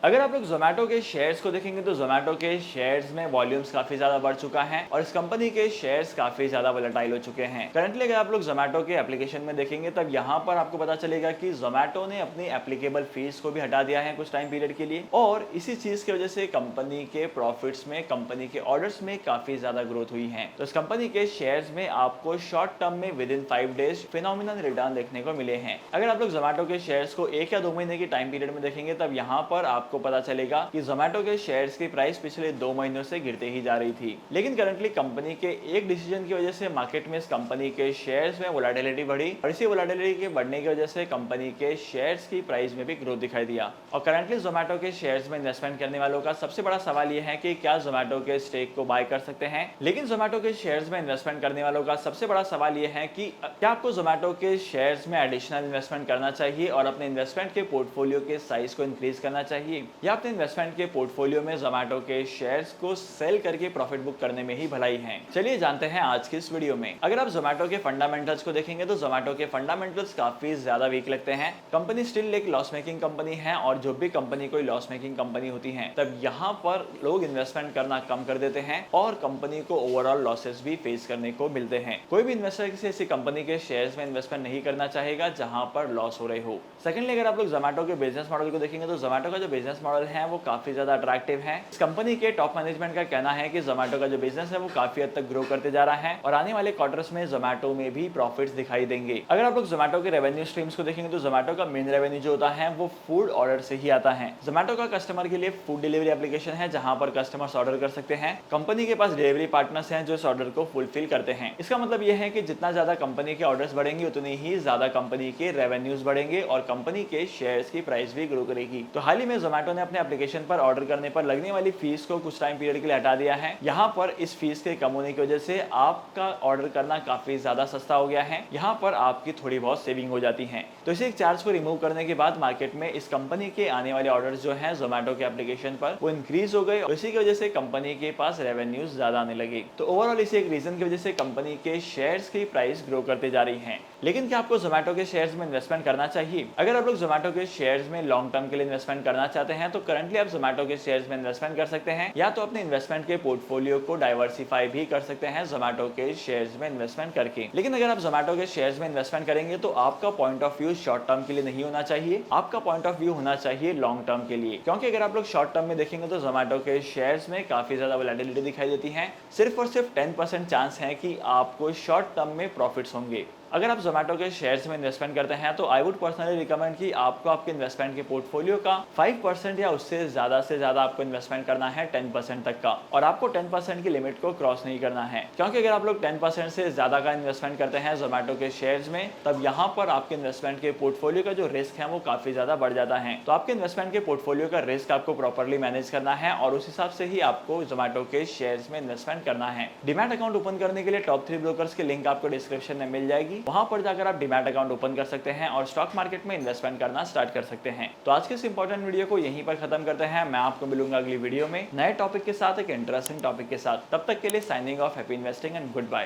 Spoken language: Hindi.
अगर आप लोग ज़ोमैटो के शेयर्स को देखेंगे तो ज़ोमैटो के शेयर्स में वॉल्यूम्स काफ़ी ज़्यादा बढ़ चुका है और इस कंपनी के शेयर्स काफ़ी ज़्यादा वोलेटाइल हो चुके हैं। करंटली अगर आप लोग ज़ोमैटो के एप्लीकेशन में देखेंगे तब यहाँ पर आपको पता चलेगा कि ज़ोमैटो ने अपनी एप्लीकेबल फीस को भी हटा दिया है कुछ टाइम पीरियड के लिए और इसी चीज़ की वजह से कंपनी के प्रॉफिट्स में, कंपनी के ऑर्डर्स में काफ़ी ज़्यादा ग्रोथ हुई है। तो इस कंपनी के शेयर्स में आपको शॉर्ट टर्म में with in 5 days phenomenal return देखने को मिले हैं। अगर आप लोग ज़ोमैटो के शेयर्स को 1 या 2 महीने की टाइम पीरियड में देखेंगे तब यहाँ पर आपको पता चलेगा कि ज़ोमैटो के शेयर्स की प्राइस पिछले 2 महीनों से गिरते ही जा रही थी। लेकिन करंटली कंपनी के एक डिसीजन की वजह से मार्केट में इस कंपनी के शेयर्स में वोलेटिलिटी बढ़ी और इसी वोलेटिलिटी के बढ़ने की वजह से कंपनी के शेयर्स की प्राइस में भी ग्रोथ दिखाई दिया। और करंटली ज़ोमैटो के शेयर्स में इन्वेस्टमेंट करने वालों का सबसे बड़ा सवाल यह है कि क्या ज़ोमैटो के स्टेक को बाय कर सकते हैं। लेकिन ज़ोमैटो के शेयर्स में इन्वेस्टमेंट करने वालों का सबसे बड़ा सवाल यह है कि क्या आपको ज़ोमैटो के शेयर्स में एडिशनल इन्वेस्टमेंट करना चाहिए और अपने इन्वेस्टमेंट के पोर्टफोलियो के साइज को इंक्रीज करना चाहिए या अपने इन्वेस्टमेंट के पोर्टफोलियो में ज़ोमैटो के शेयर्स को सेल करके प्रॉफिट बुक करने में ही भलाई है। चलिए जानते हैं आज की इस वीडियो में। अगर आप ज़ोमैटो के फंडामेंटल्स को देखेंगे तो ज़ोमैटो के फंडामेंटल्स काफी ज्यादा वीक लगते हैं। कंपनी स्टिल एक लॉस मेकिंग कंपनी है और जो भी कंपनी कोई लॉस मेकिंग कंपनी होती है तब यहाँ पर लोग इन्वेस्टमेंट करना कम कर देते हैं और कंपनी को ओवरऑल लॉसेस भी फेस करने को मिलते हैं। कोई भी इन्वेस्टर किसी ऐसी कंपनी के शेयर्स में इन्वेस्टमेंट नहीं करना चाहेगा जहां पर लॉस हो रहे हो। सेकंडली अगर आप लोग ज़ोमैटो के बिजनेस मॉडल को देखेंगे तो ज़ोमैटो का जो बिजनेस मॉडल है वो काफी ज्यादा अट्रैक्टिव है। इस कंपनी के टॉप मैनेजमेंट का कहना है कि ज़ोमैटो का जो बिजनेस है वो काफी हद तक ग्रो करते जा रहा है और आने वाले क्वार्टर्स में ज़ोमैटो में भी प्रॉफिट्स दिखाई देंगे। अगर आप लोग ज़ोमैटो के रेवेन्यू स्ट्रीम्स को देखेंगे तो ज़ोमैटो का मेन रेवेन्यू जो होता है वो फूड ऑर्डर से ही आता है। ज़ोमैटो का कस्टमर के लिए फूड डिलीवरी एप्लीकेशन है जहां पर कस्टमर्स ऑर्डर कर सकते हैं। कंपनी के पास डिलीवरी पार्टनर्स हैं जो इस ऑर्डर को फुलफिल करते हैं। इसका मतलब यह है कि जितना ज्यादा कंपनी के ऑर्डर्स बढ़ेंगे उतनी ही ज्यादा कंपनी के रेवेन्यूज बढ़ेंगे और कंपनी के शेयर्स की प्राइस भी ग्रो करेगी। तो हाल ही में ज़ोमैटो ने अपने एप्लीकेशन पर ऑर्डर करने पर लगने वाली फीस को कुछ टाइम पीरियड के लिए हटा दिया है। यहाँ पर इस फीस के कम होने की वजह से आपका ऑर्डर करना काफी ज्यादा सस्ता हो गया है। यहाँ पर आपकी थोड़ी बहुत सेविंग हो जाती है। तो इसी चार्ज को रिमूव करने के बाद मार्केट में इस कंपनी के आने वाले ऑर्डर्स जो हैं ज़ोमैटो के एप्लीकेशन पर वो इंक्रीज हो गए और इसी की वजह से कंपनी के पास रेवेन्यूज ज्यादा आने लगे। तो ओवरऑल इसी एक रीजन की वजह से कंपनी के शेयर्स की प्राइस ग्रो करते जा रही है। लेकिन क्या आपको ज़ोमैटो के शेयर्स में इन्वेस्टमेंट करना चाहिए? अगर आप लोग ज़ोमैटो के शेयर्स में लॉन्ग टर्म के लिए इन्वेस्टमेंट करना चाहते हैं तो करंटली आप ज़ोमैटो के शेयर्स में इन्वेस्टमेंट कर सकते हैं या तो अपने इन्वेस्टमेंट के पोर्टफोलियो को डाइवर्सिफाई भी कर सकते हैं ज़ोमैटो के शेयर्स में इन्वेस्टमेंट करके। लेकिन अगर आप ज़ोमैटो के शेयर्स में इन्वेस्टमेंट करेंगे तो आपका point of view short term के लिए नहीं होना चाहिए, आपका पॉइंट ऑफ व्यू होना चाहिए लॉन्ग टर्म के लिए। क्योंकि अगर आप लोग शॉर्ट टर्म में देखेंगे तो ज़ोमैटो के शेयर्स में काफी ज्यादा वोलेटिलिटी दिखाई देती है। सिर्फ और सिर्फ 10% चांस है कि आपको शॉर्ट टर्म में प्रॉफिट्स होंगे। अगर आप ज़ोमैटो के शेयर्स में इन्वेस्टमेंट करते हैं तो आई वुड पर्सनली रिकमेंड कि आपको आपके इन्वेस्टमेंट के पोर्टफोलियो का 5% या उससे ज़्यादा आपको इन्वेस्टमेंट करना है 10% तक का और आपको 10% की लिमिट को क्रॉस नहीं करना है। क्योंकि अगर आप लोग 10% से ज़्यादा का इन्वेस्टमेंट करते हैं ज़ोमैटो के शेयर्स में तब यहाँ पर आपके इन्वेस्टमेंट के पोर्टफोलियो का जो रिस्क है वो काफ़ी ज़्यादा बढ़ जाता है। तो आपके इन्वेस्टमेंट के पोर्टफोलियो का रिस्क आपको प्रॉपरली मैनेज करना है और उस हिसाब से ही आपको ज़ोमैटो के शेयर्स में इन्वेस्टमेंट करना है। डीमैट अकाउंट ओपन करने के लिए टॉप 3 ब्रोकर्स की लिंक आपको डिस्क्रिप्शन में मिल जाएगी। वहां पर जाकर आप डीमैट अकाउंट ओपन कर सकते हैं और स्टॉक मार्केट में इन्वेस्टमेंट करना स्टार्ट कर सकते हैं। तो आज के इस इंपॉर्टेंट वीडियो को यहीं पर खत्म करते हैं। मैं आपको मिलूंगा अगली वीडियो में नए टॉपिक के साथ, एक इंटरेस्टिंग टॉपिक के साथ। तब तक के लिए signing off, happy investing and good bye.